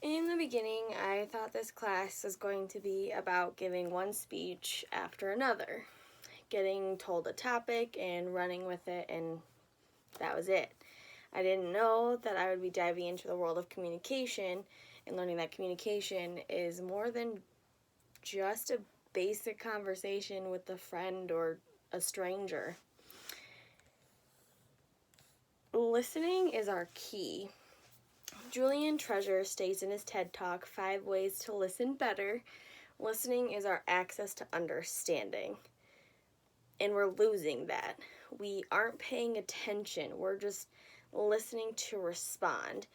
In the beginning, I thought this class was going to be about giving one speech after another, getting told a topic and running with it, and that was it. I didn't know that I would be diving into the world of communication and learning that communication is more than just a basic conversation with a friend or a stranger. Listening is our key. Julian Treasure states in his TED Talk, 5 Ways to Listen Better, listening is our access to understanding. And we're losing that. We aren't paying attention. We're just listening to respond.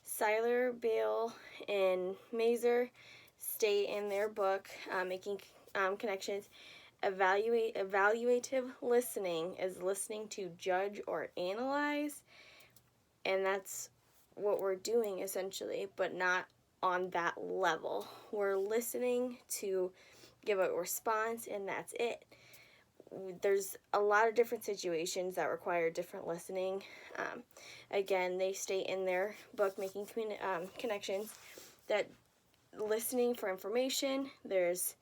Seiler, Bale, and Mazer state in their book, Making Connections, evaluative listening is listening to judge or analyze, and that's what we're doing essentially, but not on that level. We're listening to give a response, and that's it. There's a lot of different situations that require different listening. Again, they state in their book, Making Connections, that listening for information, there's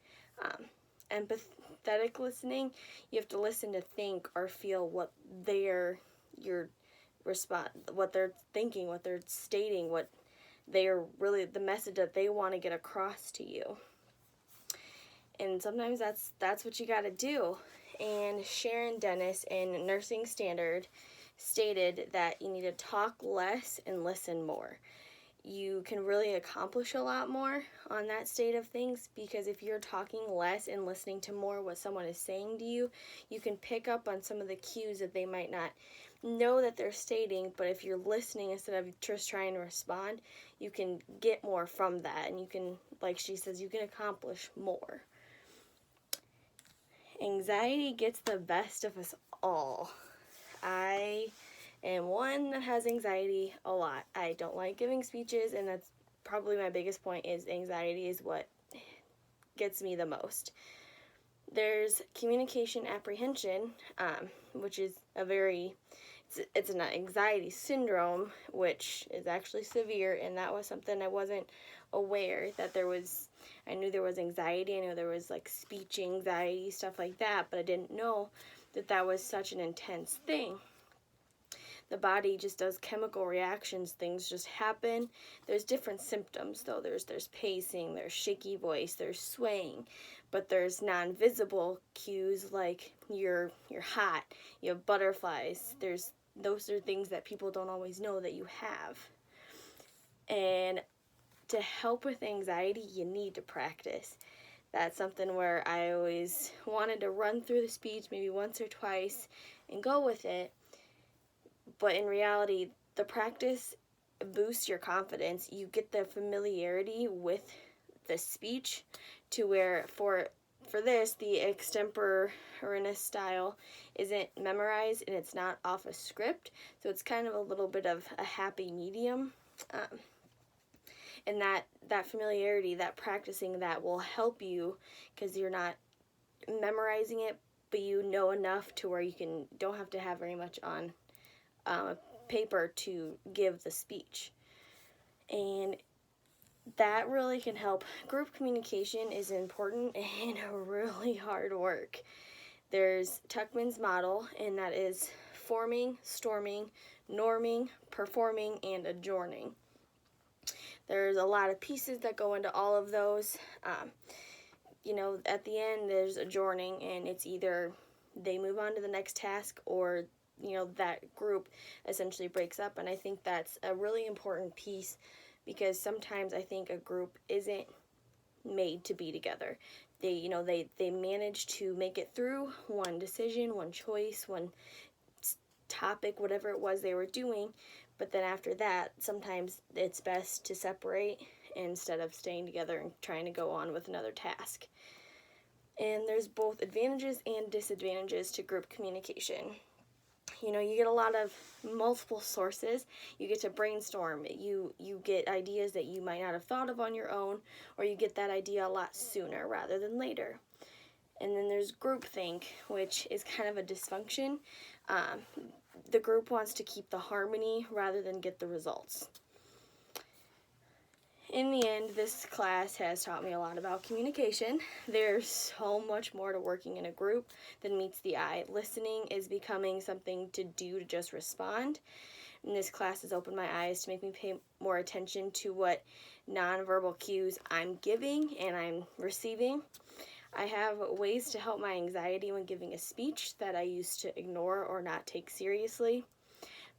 empathetic listening. You have to listen to think or feel what what they're thinking, what they're stating, what they are really, the message that they want to get across to you. And sometimes that's what you got to do. And Sharon Dennis in Nursing Standard stated that you need to talk less and listen more. You can really accomplish a lot more on that state of things, because if you're talking less and listening to more what someone is saying to you, you can pick up on some of the cues that they might not know that they're stating, but if you're listening instead of just trying to respond, you can get more from that, and you can, like she says, you can accomplish more. Anxiety gets the best of us all. I am one that has anxiety a lot. I don't like giving speeches, and that's probably my biggest point, is anxiety is what gets me the most. There's communication apprehension, which is it's an anxiety syndrome, which is actually severe, and that was something I wasn't aware that there was. I knew there was anxiety, I knew there was like speech anxiety, stuff like that, but I didn't know that was such an intense thing. The body just does chemical reactions, things just happen. There's different symptoms though. There's pacing, there's shaky voice, there's swaying, but there's non-visible cues like you're hot, you have butterflies. Those are things that people don't always know that you have. And to help with anxiety, you need to practice. That's something where I always wanted to run through the speech maybe once or twice and go with it. But in reality, the practice boosts your confidence. You get the familiarity with the speech to where for this, the extemporaneous style isn't memorized and it's not off a script. So it's kind of a little bit of a happy medium. And that familiarity, that practicing, that will help you because you're not memorizing it, but you know enough to where you don't have to have very much on paper to give the speech. And that really can help. Group communication is important and really hard work. There's Tuckman's model, and that is forming, storming, norming, performing, and adjourning. There's a lot of pieces that go into all of those. At the end, there's adjourning, and it's either they move on to the next task or that group essentially breaks up. And I think that's a really important piece, because sometimes I think a group isn't made to be together. They manage to make it through one decision, one choice, one topic, whatever it was they were doing, but then after that, sometimes it's best to separate instead of staying together and trying to go on with another task. And there's both advantages and disadvantages to group communication. You get a lot of multiple sources. You get to brainstorm. You get ideas that you might not have thought of on your own, or you get that idea a lot sooner rather than later. And then there's groupthink, which is kind of a dysfunction. The group wants to keep the harmony rather than get the results. in the end, this class has taught me a lot about communication. There's so much more to working in a group than meets the eye. Listening is becoming something to do to just respond. And this class has opened my eyes to make me pay more attention to what nonverbal cues I'm giving and I'm receiving. I have ways to help my anxiety when giving a speech that I used to ignore or not take seriously.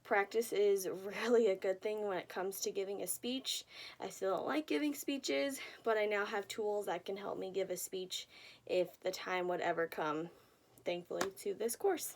Practice is really a good thing when it comes to giving a speech. I still don't like giving speeches, but I now have tools that can help me give a speech if the time would ever come, thankfully, to this course.